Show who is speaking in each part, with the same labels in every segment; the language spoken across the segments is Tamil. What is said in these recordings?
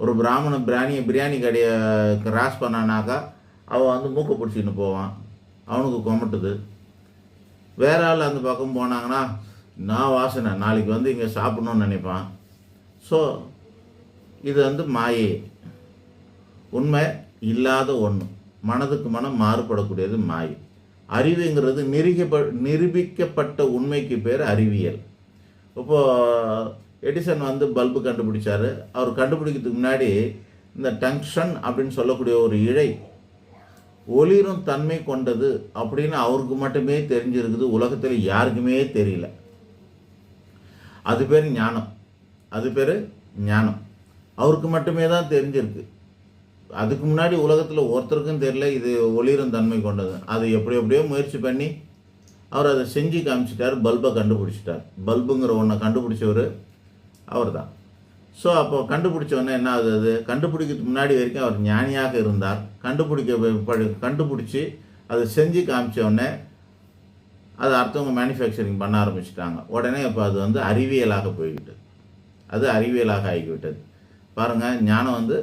Speaker 1: ஒரு பிராமணன் பிரியாணி கடையை கிராஸ் பண்ணானாக்கா அவன் வந்து மூக்கை பிடிச்சின்னு போவான், அவனுக்கு கொமட்டுது. வேற ஆள் அந்த பக்கம் போனாங்கன்னா நான் வாசனை நாளைக்கு வந்து இங்கே சாப்பிட்ணுன்னு நினைப்பான். ஸோ இது வந்து மாயை, உண்மை இல்லாத ஒன்று, மனதுக்கு மனம் மாறுபடக்கூடியது மாயை. அறிவுங்கிறது நிரூபிக்கப்பட்ட உண்மைக்கு பேர் அறிவியல். இப்போது எடிசன் வந்து பல்பு கண்டுபிடிச்சார். அவர் கண்டுபிடிக்கிறதுக்கு முன்னாடி இந்த டங்ஷன் அப்படின்னு சொல்லக்கூடிய ஒரு இழை ஒளிரும் தன்மை கொண்டது அப்படின்னு அவருக்கு மட்டுமே தெரிஞ்சிருக்குது, உலகத்தில் யாருக்குமே தெரியல. அது பேர் ஞானம், அது பேர் ஞானம், அவருக்கு மட்டுமே தான் தெரிஞ்சிருக்கு. அதுக்கு முன்னாடி உலகத்தில் ஒருத்தருக்கும் தெரியல இது ஒளிரும் தன்மை கொண்டது. அது எப்படியோ முயற்சி பண்ணி அவர் அதை செஞ்சு காமிச்சிட்டார், பல்பை கண்டுபிடிச்சிட்டார். பல்புங்கிற ஒன்றை கண்டுபிடிச்சவர் அவர் தான். ஸோ அப்போ கண்டுபிடிச்சவொடனே என்ன ஆகுது, கண்டுபிடிக்கிறதுக்கு முன்னாடி வரைக்கும் அவர் ஞானியாக இருந்தார். கண்டுபிடிச்சி அதை செஞ்சு காமிச்சவுடனே அதை அடுத்தவங்க மேனுஃபேக்சரிங் பண்ண ஆரம்பிச்சிட்டாங்க. உடனே இப்போ அது வந்து அறிவியலாக போய்விட்டது, அது அறிவியலாக ஆகிவிட்டது. பாருங்கள், ஞானம் வந்து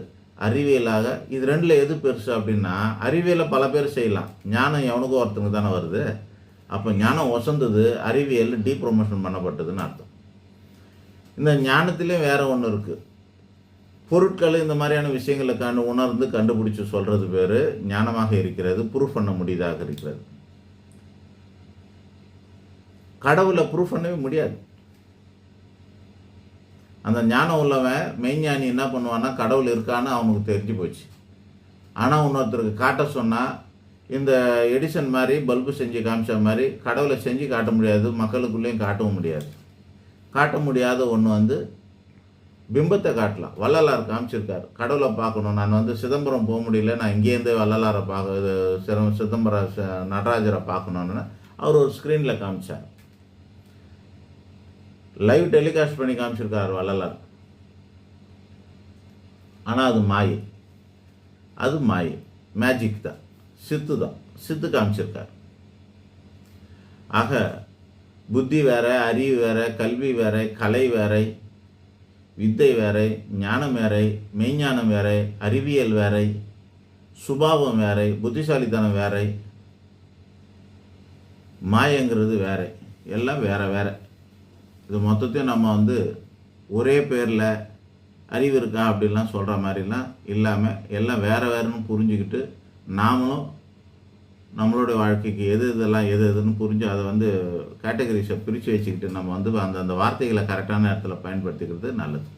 Speaker 1: அறிவியலாக, இது ரெண்டில் எது பெருசு அப்படின்னா, அறிவியலை பல பேர் செய்யலாம், ஞானம் எவனுக்கோ ஒருத்தங்க தானே வருது. அப்போ ஞானம் வசந்தது, அறிவியல் டீப்ரமோஷன் பண்ணப்பட்டதுன்னு அர்த்தம். இந்த ஞானத்திலையும் வேறு ஒன்று இருக்குது. பொருட்கள் இந்த மாதிரியான விஷயங்களை உணர்ந்து கண்டுபிடிச்சி சொல்கிறது பேர் ஞானமாக இருக்கிறது, ப்ரூஃப் பண்ண முடியதாக இருக்கிறது. கடவுளை ப்ரூஃப் பண்ணவே முடியாது. அந்த ஞானம் உள்ளவன் மெய்ஞானி என்ன பண்ணுவான்னா, கடவுள் இருக்கான்னு அவனுக்கு தெரிஞ்சு போச்சு. ஆனால் இன்னொருத்தருக்கு காட்ட சொன்னால், இந்த எடிசன் மாதிரி பல்பு செஞ்சு காமிச்ச மாதிரி கடவுளை செஞ்சு காட்ட முடியாது, மக்களுக்குள்ளேயும் காட்டவும் முடியாது. காட்ட முடியாத ஒன்று வந்து பிம்பத்தை காட்டலாம். வள்ளலார் காமிச்சிருக்கார், கடவுளை பார்க்கணும், நான் வந்து சிதம்பரம் போக முடியல, நான் இங்கேருந்தே வள்ளலாரை சிதம்பரம் நடராஜரை பார்க்கணுன்னு அவர் ஒரு ஸ்க்ரீனில் காமிச்சார். லைவ் டெலிகாஸ்ட் பண்ணி காமிச்சிருக்கார் வள்ளலார். ஆனால் அது மாயை, அது மாயை, மேஜிக் தான், சித்து தான், சித்து காமிச்சிருக்கார். ஆக புத்தி வேற, அறிவு வேற, கல்வி வேற, கலை வேற, வித்தை வேற, ஞானம் வேற, மெய்ஞானம் வேற, அறிவியல் வேற, சுபாவம் வேற, புத்திசாலித்தனம் வேற, மாயங்கிறது வேற, எல்லாம் வேற வேற. இது மொத்தத்தையும் நம்ம வந்து ஒரே பேரில் அறிவு இருக்கா அப்படின்லாம் சொல்கிற மாதிரிலாம் இல்லாமல் எல்லாம் வேறு வேறுன்னு புரிஞ்சுக்கிட்டு நாமளும் நம்மளுடைய வாழ்க்கைக்கு இதெல்லாம் எதுன்னு புரிஞ்சு அதை வந்து கேட்டகரிஸை பிரித்து வச்சுக்கிட்டு நம்ம வந்து அந்த வார்த்தைகளை கரெக்டான இடத்துல பயன்படுத்திக்கிறது நல்லது.